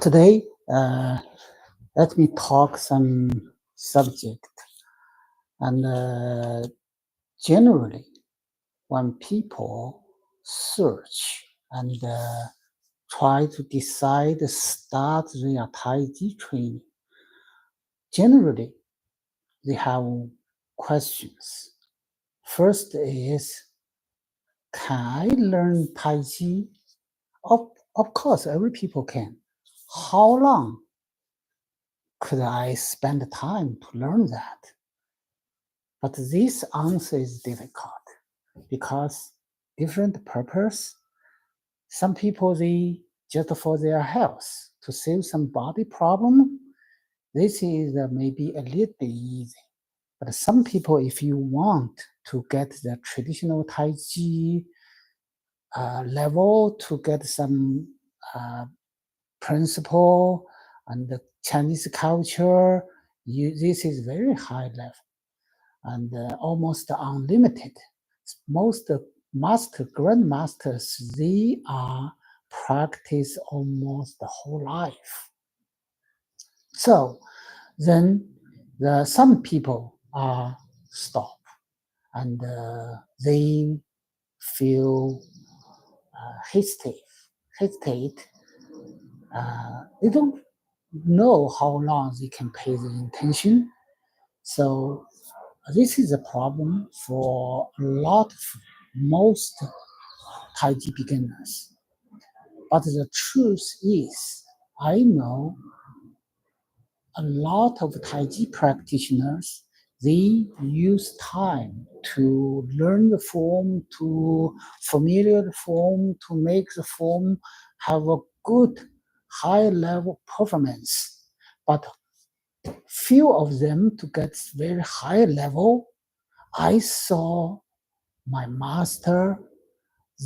Today, let me talk some subject. And generally, when people search and try to decide start their Taiji training, generally they have questions. First is, can I learn Taiji? Of course, every people can. How long could I spend time to learn that? But this answer is difficult because different purpose. Some people, they just for their health, to save some body problem. This is maybe a little bit easy. But some people, if you want to get the traditional Taiji level, to get some principle and the Chinese culture, this is very high level and almost unlimited. Most grandmasters, they are practice almost the whole life. So then some people are stop and they feel hesitate. They don't know how long they can pay the attention. So this is a problem for most Taiji beginners. But the truth is, I know a lot of Taiji practitioners, they use time to learn the form, to familiar the form, to make the form have a good high level performance. But few of them to get very high level. I saw my master,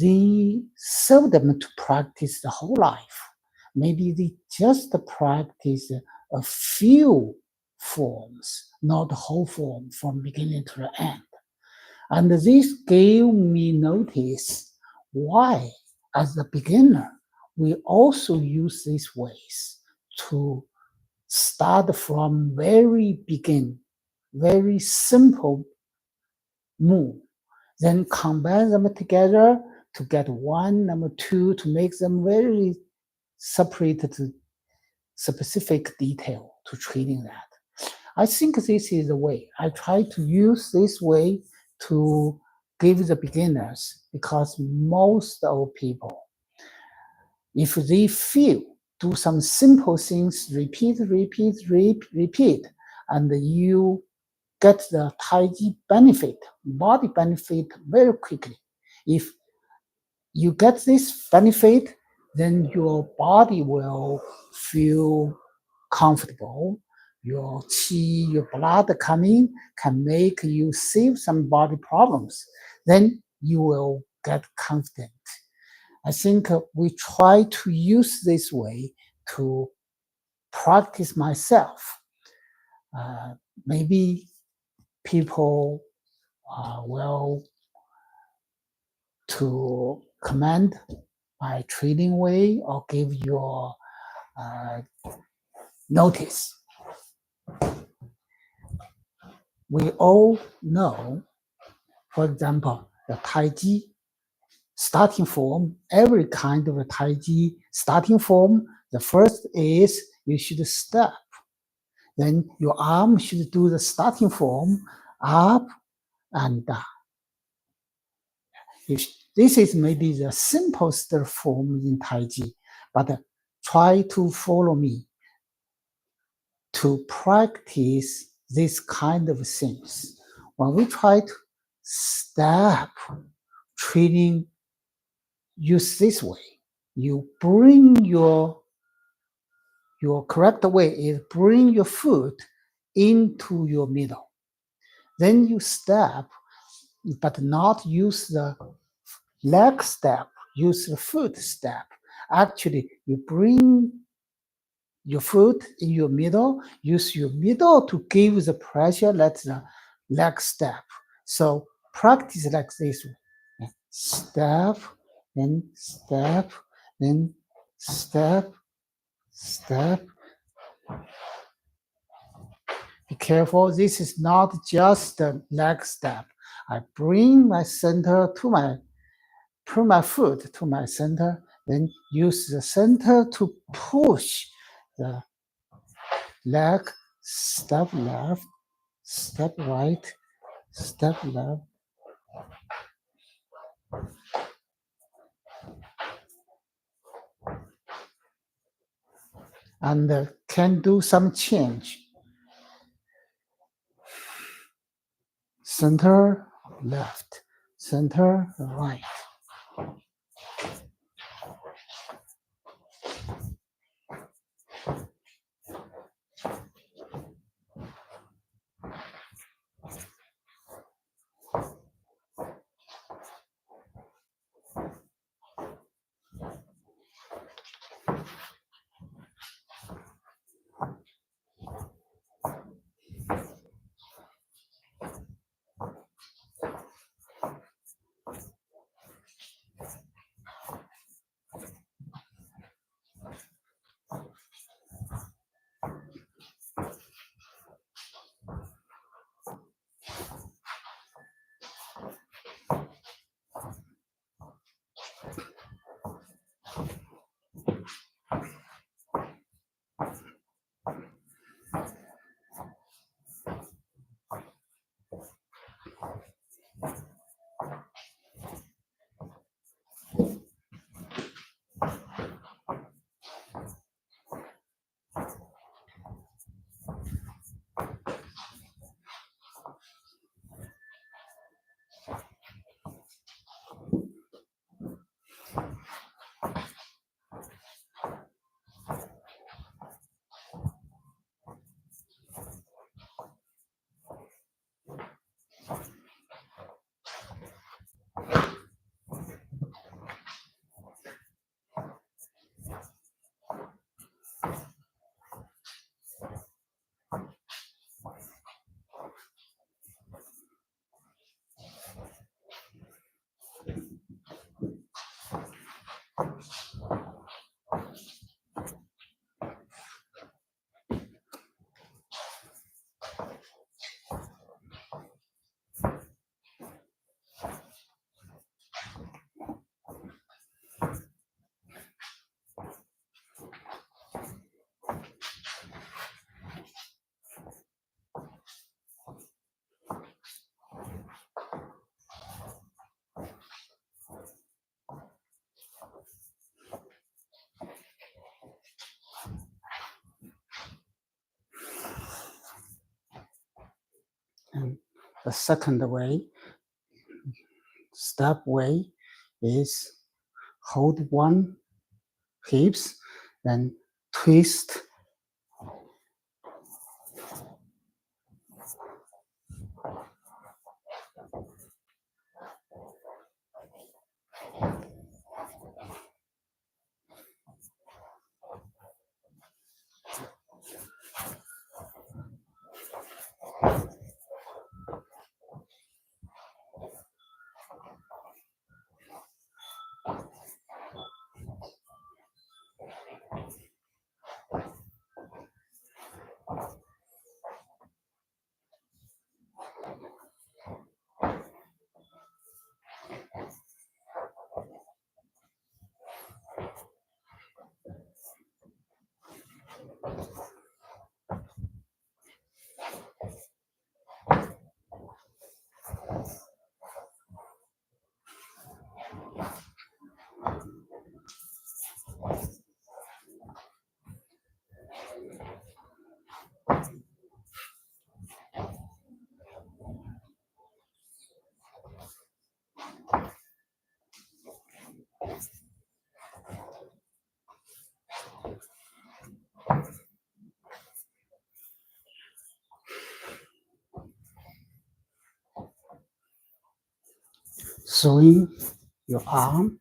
they serve them to practice the whole life. Maybe they just practice a few forms, not the whole form from beginning to the end. And this gave me notice why, as a beginner, we also use these ways to start from very begin, very simple move, then combine them together to get one, number two, to make them very separated to specific detail to treating that. I think this is the way. I try to use this way to give the beginners, because most of people, if they feel, do some simple things, repeat, and you get the Taiji benefit, body benefit very quickly. If you get this benefit, then your body will feel comfortable. Your qi, your blood coming can make you save some body problems. Then you will get confident. I think we try to use this way to practice myself. Maybe people will to commend my training way or give your notice. We all know, for example, the Taiji starting form, every kind of a Taiji starting form, the first is you should step. Then your arm should do the starting form, up and down. This is maybe the simplest form in Taiji, but try to follow me to practice this kind of things. When we try to step training, use this way. You bring your correct way is bring your foot into your middle. Then you step, but not use the leg step, use the foot step. Actually, you bring your foot in your middle, use your middle to give the pressure, let the leg step. So practice like this. Step, then step, then step, step. Be careful, this is not just a leg step. I bring my center to put my foot to my center, then use the center to push the leg, step left, step right, step left. And can do some change. Center left, center right. And the second way, step way, is hold one hips, then twist. Swing your arm.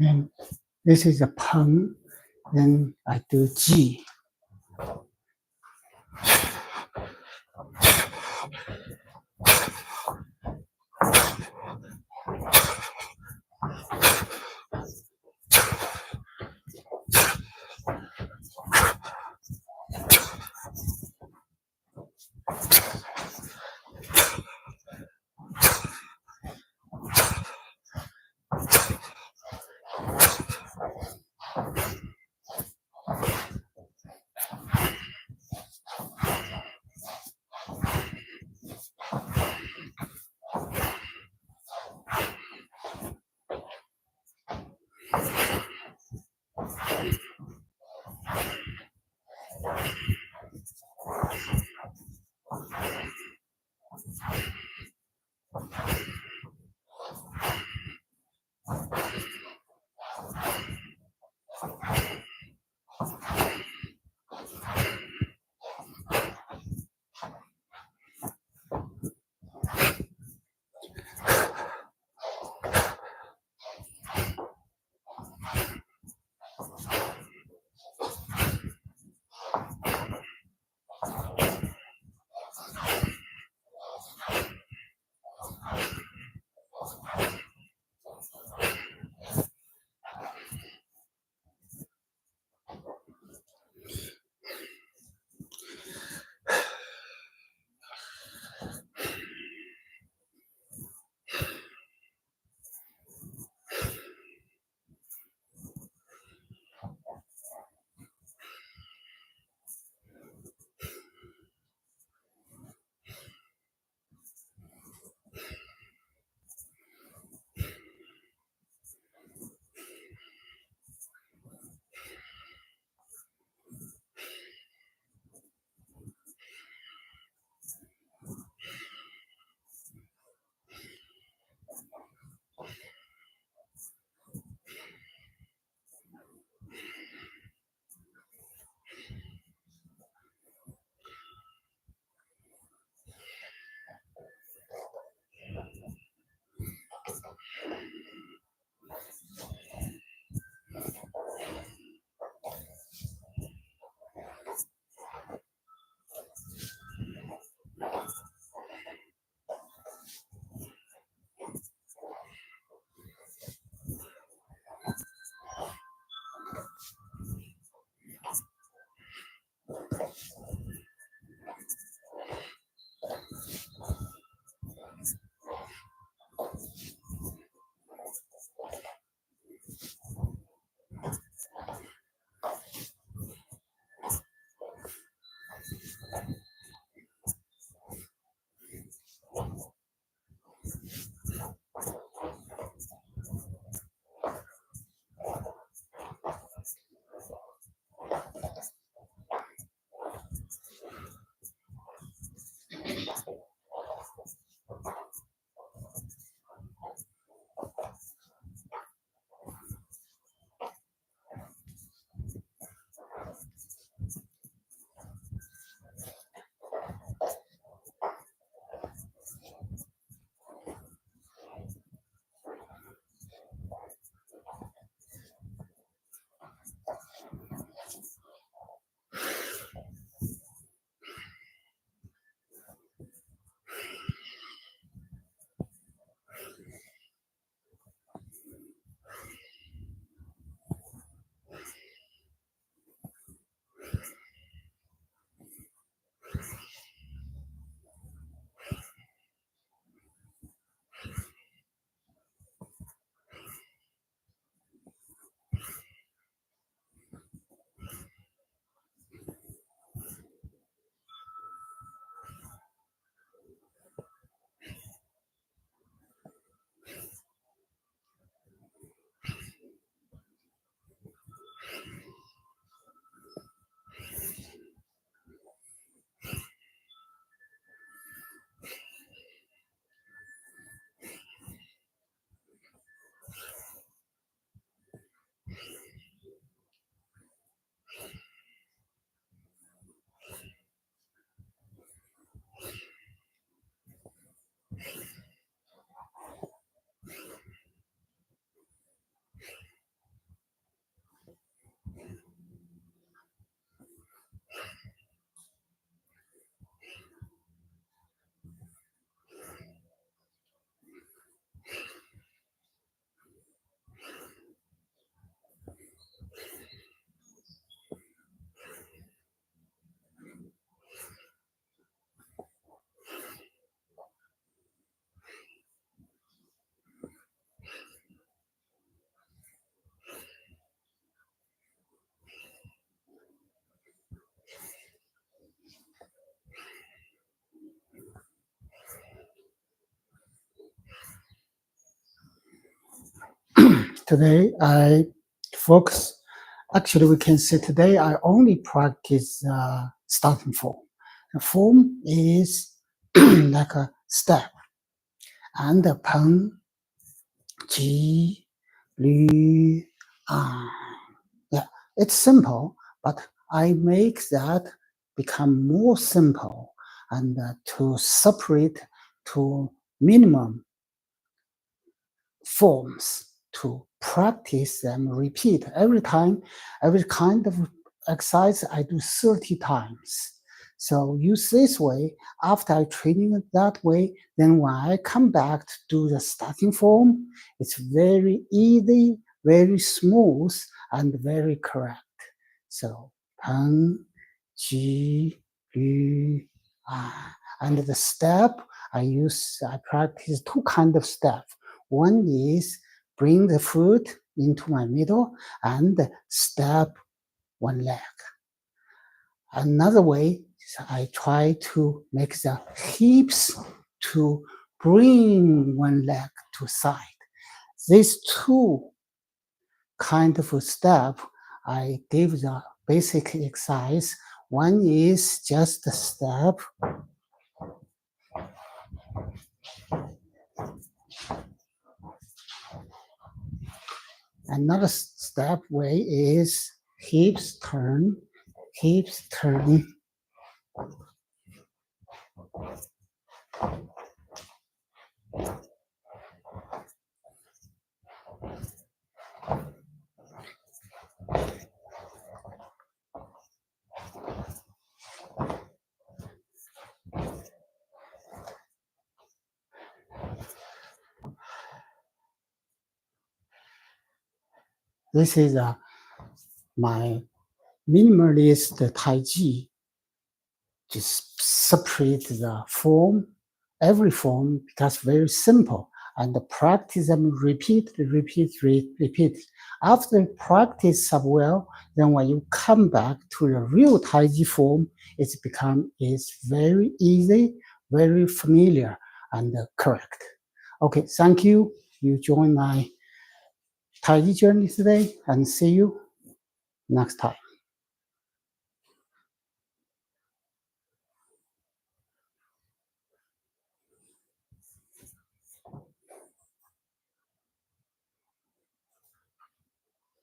Then this is a peng. Then I do ji. today I focus. Actually, we can say today I only practice starting form. The form is like a step and the pen, ji, lu, ah. Yeah, it's simple, but I make that become more simple and to separate to minimum forms to practice and repeat every time, every kind of exercise I do 30 times. So use this way. After I training it that way, then when I come back to do the starting form, it's very easy, very smooth, and very correct. So pen, ji, yu, ah. And the step I practice two kind of steps. One is bring the foot into my middle and step one leg. Another way is I try to make the hips to bring one leg to side. These two kind of step, I give the basic exercise. One is just a step. Another step way is hips turn, hips turn. This is my minimalist taiji. Just separate the form, every form, because very simple. And practice them, repeat. After practice up well, then when you come back to the real taiji form, it's very easy, very familiar, and correct. Okay, thank you. You joined my Taiji journey today, and see you next time.